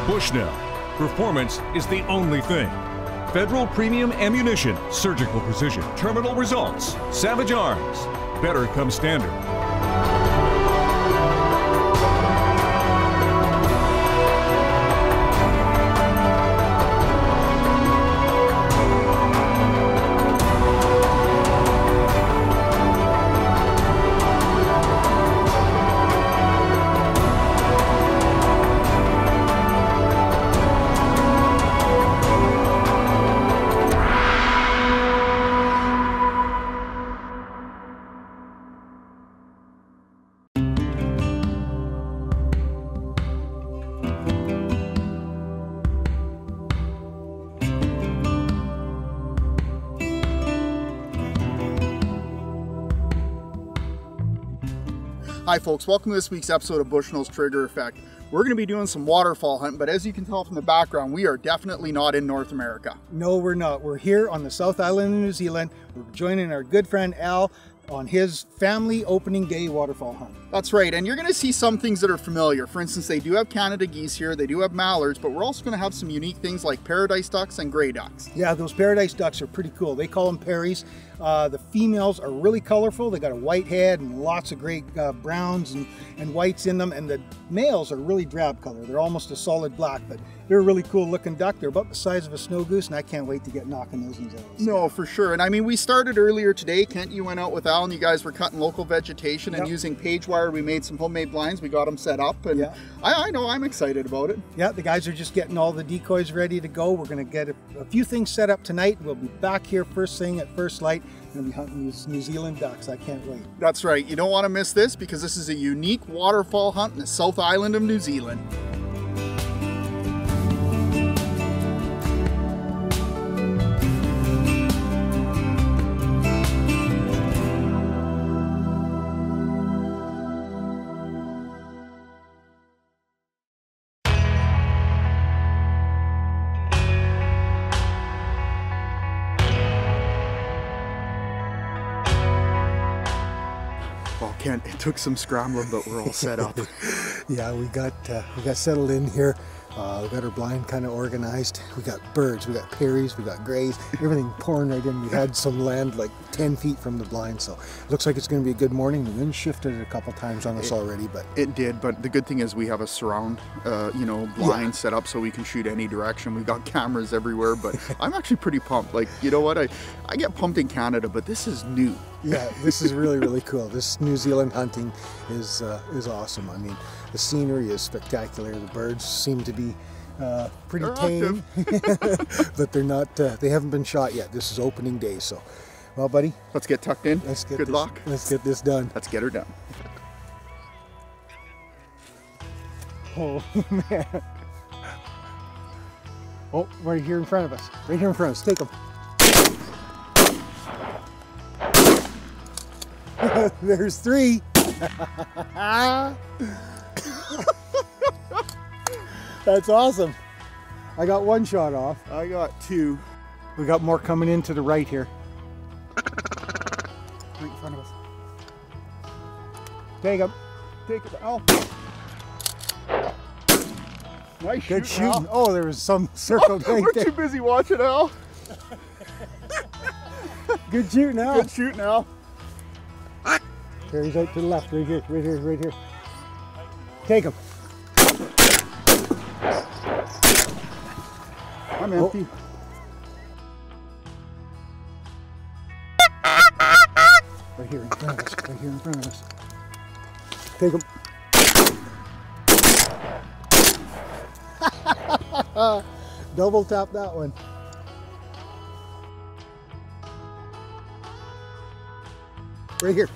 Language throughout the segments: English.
Bushnell. Performance is the only thing. Federal Premium Ammunition, surgical precision, terminal results. Savage Arms. Better come standard. Hi folks, welcome to this week's episode of Bushnell's Trigger Effect. We're going to be doing some waterfowl hunting, but as you can tell from the background, we are definitely not in North America. No, we're not. We're here on the South Island of New Zealand. We're joining our good friend Al on his family opening day waterfowl hunt. That's right, and you're going to see some things that are familiar. For instance, they do have Canada geese here, they do have mallards, but we're also going to have some unique things like paradise ducks and gray ducks. Yeah, those paradise ducks are pretty cool. They call them Parries. The females are really colorful. They got a white head and lots of great browns and whites in them, and the males are really drab color. They're almost a solid black, but they're a really cool looking duck. They're about the size of a snow goose, and I can't wait to get knocking those ones out. No, for sure. And I mean, we started earlier today. Kent, you went out with Al and you guys were cutting local vegetation and using page wire. We made some homemade blinds. We got them set up, and I know I'm excited about it. Yeah, the guys are just getting all the decoys ready to go. We're going to get a few things set up tonight. We'll be back here first thing at first light. We'll be hunting these New Zealand ducks. I can't wait. That's right. You don't want to miss this because this is a unique waterfowl hunt in the South Island of New Zealand. Well, Kent, it took some scrambling, but we're all set up. Yeah, we got settled in here. We got our blind kind of organized. We got birds, we got Parries, we got grays, everything pouring right in. We had some land like 10 feet from the blind, so it looks like it's going to be a good morning. The wind shifted a couple times on us already, but it did. But the good thing is we have a surround, blind set up so we can shoot any direction. We've got cameras everywhere, but I'm actually pretty pumped. Like, you know what? I get pumped in Canada, but this is new. Yeah, this is really, really cool. This New Zealand hunting is awesome. I mean, the scenery is spectacular. The birds seem to be pretty tame, but they're not. They haven't been shot yet. This is opening day, so. Well, buddy, let's get tucked in. Let's get good luck. Let's get this done. Let's get her done. Oh man! Oh, right here in front of us. Right here in front of us. Take them. There's three. That's awesome. I got one shot off. I got two. We got more coming in to the right here. Right in front of us. Take them. Take it. Oh. Nice Good shooting. Al. Oh, there was some circled right we're there. too busy watching, Al. Good shooting, Al. Good shooting, Al. Carries out to the left, right here, right here, right here. Take him. I'm empty. Right here in front of us, right here in front of us. Take him. Double tap that one. Right here.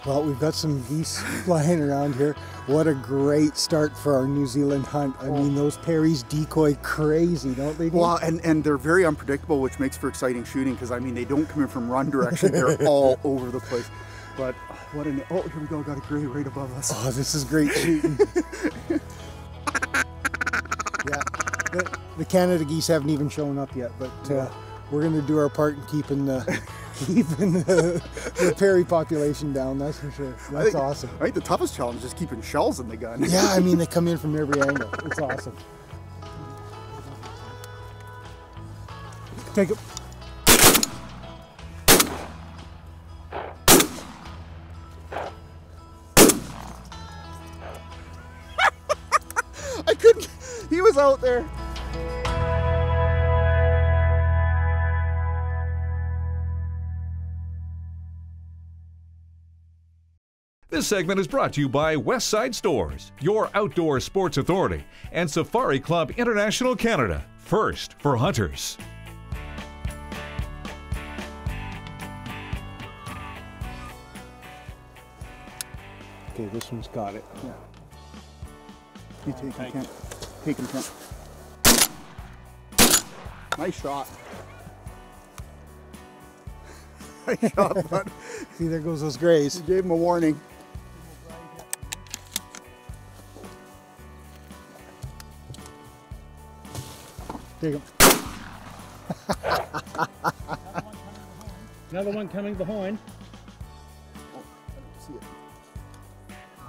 Well, we've got some geese flying around here. What a great start for our New Zealand hunt. I mean, those Parries decoy crazy, don't they? Well, and they're very unpredictable, which makes for exciting shooting because, I mean, they don't come in from run direction. They're all over the place. But what an... Oh, here we go. Got a gray right above us. Oh, this is great shooting. Yeah. The Canada geese haven't even shown up yet, but we're going to do our part in keeping the Perry population down, that's for sure. That's awesome. I think the toughest challenge is just keeping shells in the gun. Yeah, I mean, they come in from every angle. It's awesome. Take it. I couldn't, he was out there. This segment is brought to you by Westside Stores, your outdoor sports authority, and Safari Club International Canada, first for hunters. Okay, this one's got it. Yeah. You take him, Kent. Take him, Kent. Nice shot. Nice shot, bud. See, there goes those grays. You gave him a warning. Take him. Another one coming behind. Oh, I don't see it.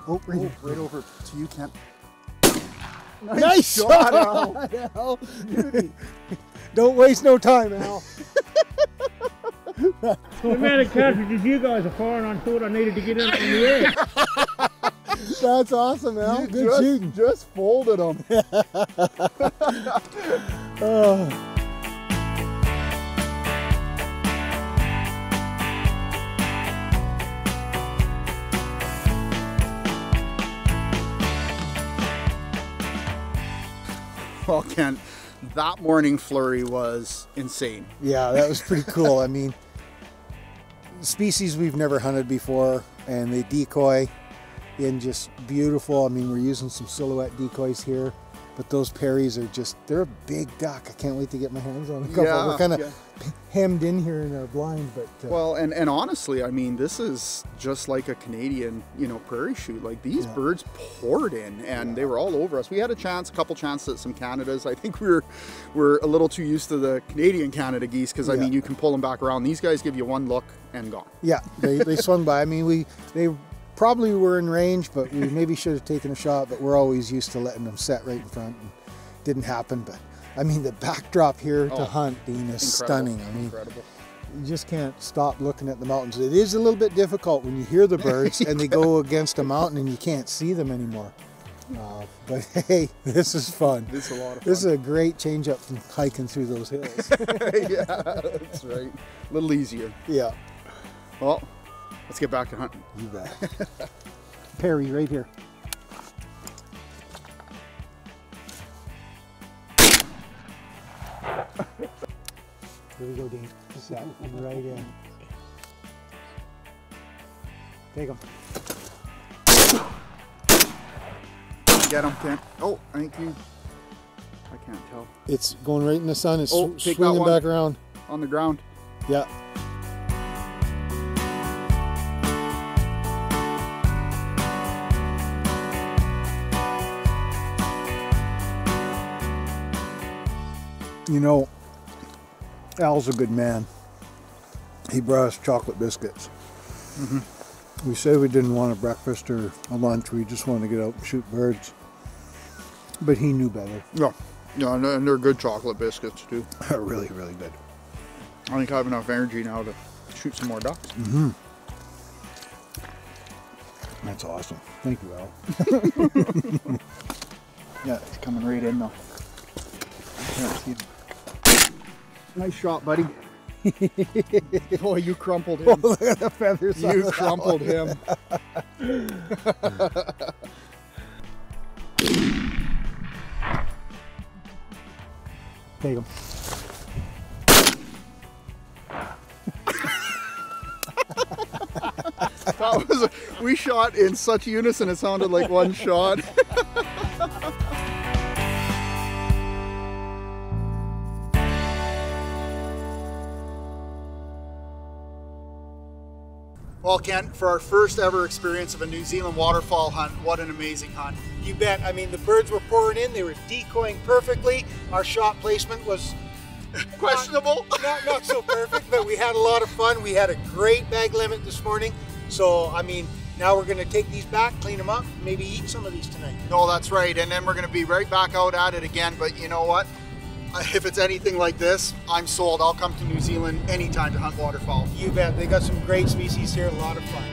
Oh, Right over to you, Kent. Nice shot, Al. Don't waste no time, Al. The amount of cartridges you guys are firing, I thought I needed to get in the air. That's awesome, Al. Good shooting. Just folded them. Oh. Well, Kent, that morning flurry was insane. Yeah, that was pretty cool. I mean, species we've never hunted before, and they decoy in just beautiful. I mean, we're using some silhouette decoys here, but those Perrys are just, they're a big duck. I can't wait to get my hands on a couple. Yeah, we're kind of hemmed in here in our blind, but well, and honestly, I mean, this is just like a Canadian, prairie shoot. Like, these birds poured in, and they were all over us. We had a couple chances at some Canadas. I think we're a little too used to the Canadian Canada geese, because I mean, you can pull them back around. These guys give you one look and gone. Yeah, they swung by. I mean, they probably were in range, but we maybe should have taken a shot, but we're always used to letting them set right in front, and didn't happen. But I mean, the backdrop here to hunt, Dean, is stunning. I mean, you just can't stop looking at the mountains. It is a little bit difficult when you hear the birds and they go against a mountain and you can't see them anymore. But hey, this is fun. This is a lot of fun. This is a great change up from hiking through those hills. Yeah, that's right. A little easier. Yeah. Well, let's get back to hunting. You bet. Perry, right here. Here we go, Dean. Just that right in. Take him. Get him, Kent. Oh, thank you. I can't tell. It's going right in the sun. It's take that swinging one. back around. On the ground. Yeah. You know, Al's a good man. He brought us chocolate biscuits. We said we didn't want a breakfast or a lunch. We just wanted to get out and shoot birds. But he knew better. Yeah, and they're good chocolate biscuits too. Really, really good. I think I have enough energy now to shoot some more ducks. That's awesome. Thank you, Al. Yeah, it's coming right in though. I can't see him. Nice shot, buddy. Boy, you crumpled him. Look at the feathers. You crumpled him. Take him. We shot in such unison, it sounded like one shot. Well, Kent, for our first ever experience of a New Zealand waterfowl hunt, what an amazing hunt. You bet. I mean, the birds were pouring in, they were decoying perfectly. Our shot placement was questionable. Not so perfect, but we had a lot of fun. We had a great bag limit this morning. So, I mean, now we're going to take these back, clean them up, maybe eat some of these tonight. No, that's right. And then we're going to be right back out at it again. But you know what? If it's anything like this, I'm sold. I'll come to New Zealand anytime to hunt waterfowl. You bet. They got some great species here, a lot of fun.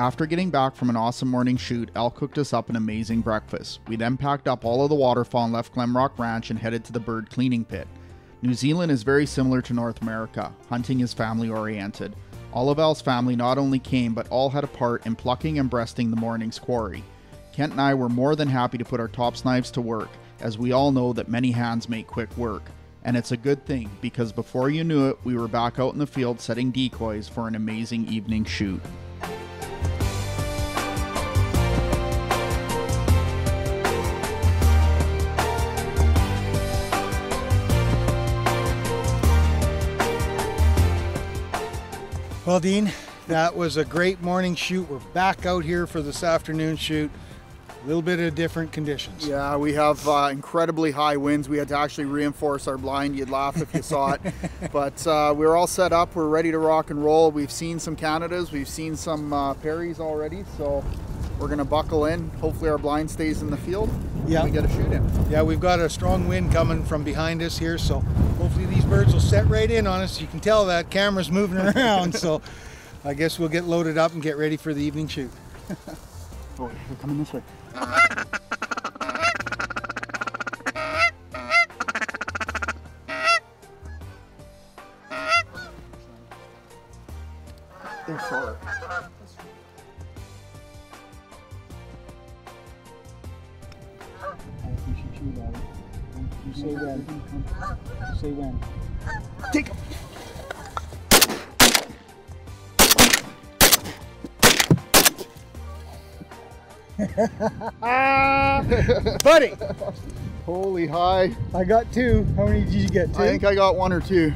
After getting back from an awesome morning shoot, Al cooked us up an amazing breakfast. We then packed up all of the waterfowl and left Glenrock Ranch and headed to the bird cleaning pit. New Zealand is very similar to North America. Hunting is family oriented. All of Al's family not only came, but all had a part in plucking and breasting the morning's quarry. Kent and I were more than happy to put our tops knives to work, as we all know that many hands make quick work. And it's a good thing, because before you knew it, we were back out in the field setting decoys for an amazing evening shoot. Well, Dean, that was a great morning shoot. We're back out here for this afternoon shoot. A little bit of different conditions. Yeah, we have incredibly high winds. We had to actually reinforce our blind. You'd laugh if you saw it. But we're all set up. We're ready to rock and roll. We've seen some Canadas. We've seen some Perrys already. So we're going to buckle in. Hopefully our blind stays in the field. Yeah. We get a shoot in. Yeah, we've got a strong wind coming from behind us here. So hopefully these birds will set right in on us. You can tell that camera's moving around. So I guess we'll get loaded up and get ready for the evening shoot. Oh, they're coming this way. They're short. You say when. You say when. Take them. Buddy! Holy high. I got two. How many did you get? Two? I think I got one or two.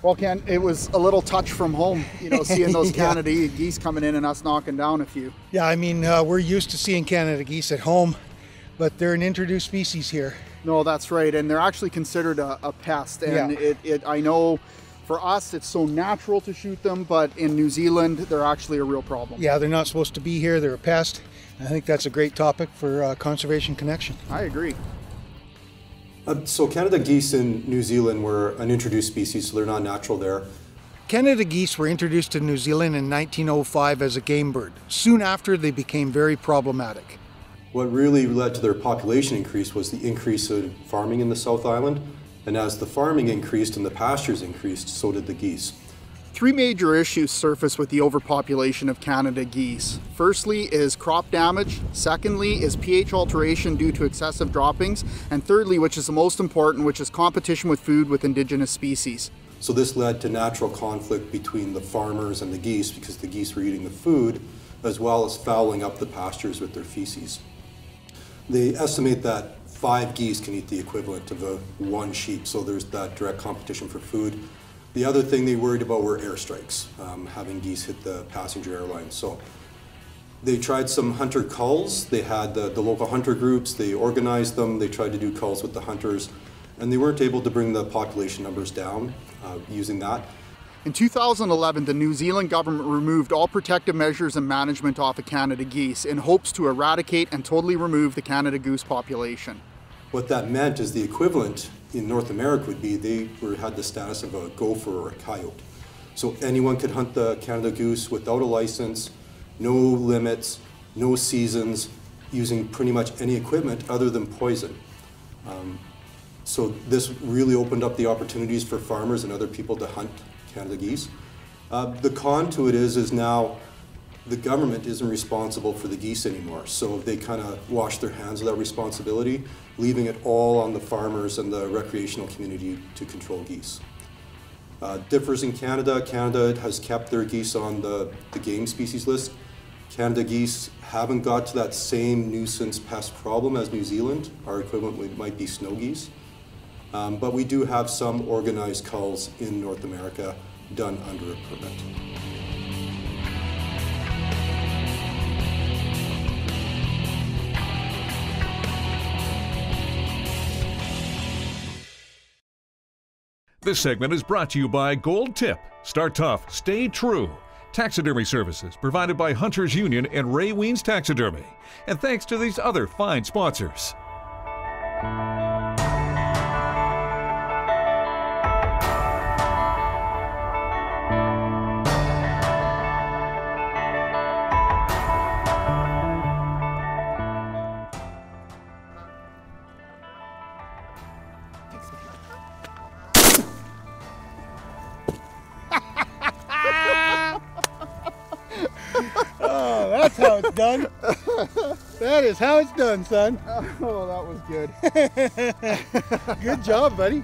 Well, Ken, it was a little touch from home, you know, seeing those Canada geese coming in and us knocking down a few. Yeah, I mean, we're used to seeing Canada geese at home, but they're an introduced species here. No, that's right, and they're actually considered a pest, and I know for us it's so natural to shoot them, but in New Zealand they're actually a real problem. Yeah, they're not supposed to be here, they're a pest. I think that's a great topic for Conservation Connection. I agree. So Canada geese in New Zealand were an introduced species, so they're not natural there. Canada geese were introduced to New Zealand in 1905 as a game bird. Soon after, they became very problematic. What really led to their population increase was the increase in farming in the South Island, and as the farming increased and the pastures increased, so did the geese. Three major issues surface with the overpopulation of Canada geese. Firstly is crop damage, secondly is pH alteration due to excessive droppings, and thirdly, which is the most important, which is competition with food with indigenous species. So this led to natural conflict between the farmers and the geese because the geese were eating the food as well as fouling up the pastures with their feces. They estimate that 5 geese can eat the equivalent of one sheep, so there's that direct competition for food. The other thing they worried about were airstrikes, having geese hit the passenger airline. So they tried some hunter culls. They had the local hunter groups, they organized them, they tried to do culls with the hunters, and they weren't able to bring the population numbers down using that. In 2011, the New Zealand government removed all protective measures and management off of Canada geese in hopes to eradicate and totally remove the Canada goose population. What that meant is the equivalent in North America would be they had the status of a gopher or a coyote. So anyone could hunt the Canada goose without a license, no limits, no seasons, using pretty much any equipment other than poison. So this really opened up the opportunities for farmers and other people to hunt Canada geese. The con to it is now the government isn't responsible for the geese anymore. So they kind of wash their hands of that responsibility, leaving it all on the farmers and the recreational community to control geese. Differs in Canada. Canada has kept their geese on the game species list. Canada geese haven't got to that same nuisance pest problem as New Zealand. Our equivalent might be snow geese. But we do have some organized culls in North America done under a permit. This segment is brought to you by Gold Tip. Start tough, stay true. Taxidermy services provided by Hunters Union and Ray Wiens Taxidermy. And thanks to these other fine sponsors. Oh, that's how it's done. That is how it's done, son. Oh, that was good. Good job, buddy.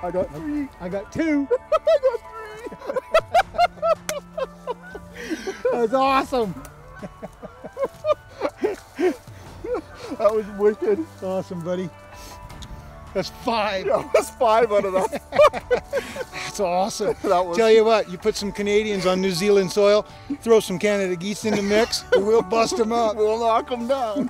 I got 3. I got 2. I got 3. That's awesome. That was wicked. Awesome, buddy. That's 5. That was 5 out of that. That's awesome. That was... Tell you what, you put some Canadians on New Zealand soil, throw some Canada geese in the mix, and we'll bust them up. We'll knock them down.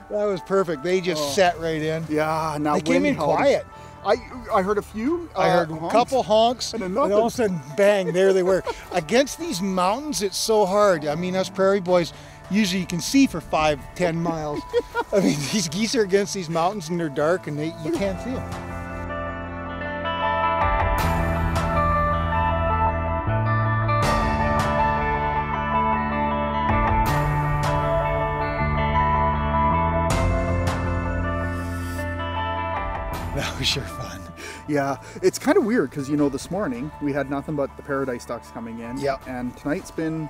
That was perfect. They just sat right in. Yeah, now They came in held. quiet. I heard a few. I heard a honks. couple honks, And and, then all of a sudden, bang, there they were. Against these mountains, it's so hard. I mean, us prairie boys, usually you can see for 5-10 miles. I mean, these geese are against these mountains and they're dark and you can't see them. That was sure fun. Yeah, it's kind of weird because, you know, this morning we had nothing but the paradise ducks coming in. Yep. And tonight's been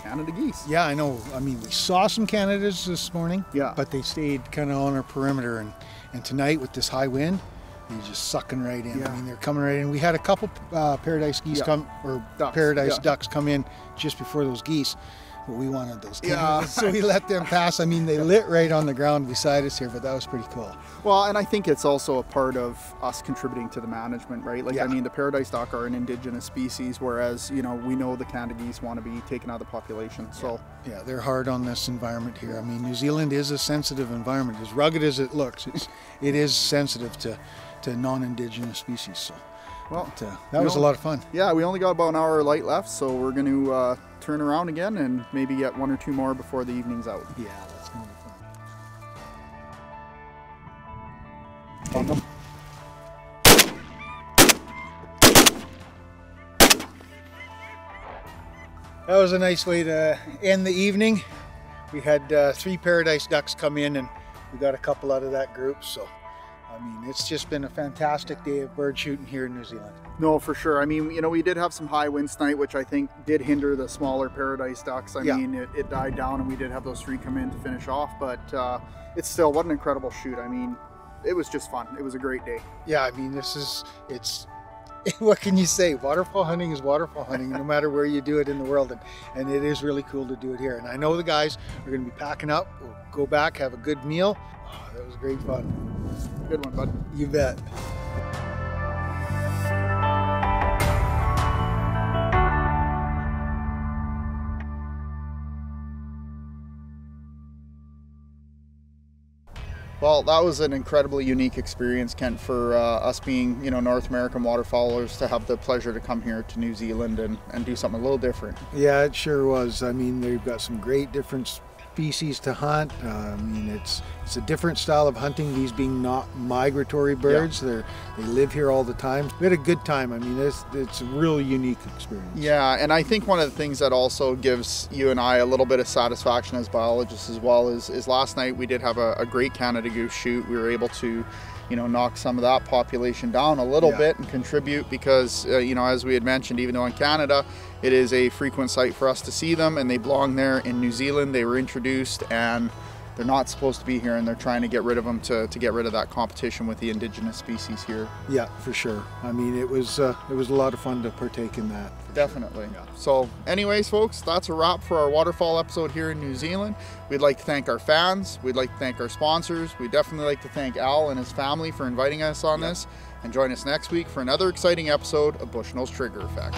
Canada geese. Yeah, I know. I mean, we saw some Canadas this morning, Yeah. but they stayed kind of on our perimeter. And tonight with this high wind, they're just sucking right in. Yeah. I mean, they're coming right in. We had a couple paradise geese Yeah. come, or Ducks, paradise yeah. ducks come in just before those geese. But we wanted those Yeah. Canadas, so we let them pass. I mean, they lit right on the ground beside us here, but that was pretty cool. Well, and I think it's also a part of us contributing to the management, right? Like, Yeah. I mean, the paradise duck are an indigenous species, whereas, you know, we know the Canada geese want to be taken out of the population. So, Yeah, they're hard on this environment here. I mean, New Zealand is a sensitive environment. As rugged as it looks, it is sensitive to non-indigenous species. So, well, that was a lot of fun. Yeah, we only got about an hour of light left, so we're going to turn around again and maybe get 1 or 2 more before the evening's out. Yeah, that's gonna be fun. That was a nice way to end the evening. We had 3 paradise ducks come in and we got a couple out of that group. So, I mean, it's just been a fantastic day of bird shooting here in New Zealand. No, for sure. I mean, you know, we did have some high winds tonight, which I think did hinder the smaller paradise ducks. I Yeah. mean, it died down and we did have those 3 come in to finish off, but it's still, what an incredible shoot. I mean, it was just fun. It was a great day. Yeah, I mean, What can you say? Waterfowl hunting is waterfowl hunting, no matter where you do it in the world, and it is really cool to do it here. And I know the guys are going to be packing up. We'll go back, have a good meal. Oh, that was great fun. Good one, bud. You bet. Well, that was an incredibly unique experience, Kent, for us being, North American waterfowlers, to have the pleasure to come here to New Zealand and do something a little different. Yeah, it sure was. I mean, they've got some great different species to hunt. I mean, it's a different style of hunting, these being not migratory birds. Yeah. They live here all the time. We had a good time. I mean, it's a real unique experience. Yeah, and I think one of the things that also gives you and I a little bit of satisfaction as biologists as well is last night we did have a great Canada goose shoot. We were able to knock some of that population down a little bit and contribute because, as we had mentioned, even though in Canada it is a frequent sight for us to see them, and they belong there in New Zealand. They were introduced and they're not supposed to be here, and they're trying to get rid of them to get rid of that competition with the indigenous species here. Yeah, for sure. I mean, it was a lot of fun to partake in that. Definitely. Yeah. So anyways, folks, that's a wrap for our waterfowl episode here in New Zealand. We'd like to thank our fans. We'd like to thank our sponsors. We'd definitely like to thank Al and his family for inviting us on this. And join us next week for another exciting episode of Bushnell's Trigger Effect.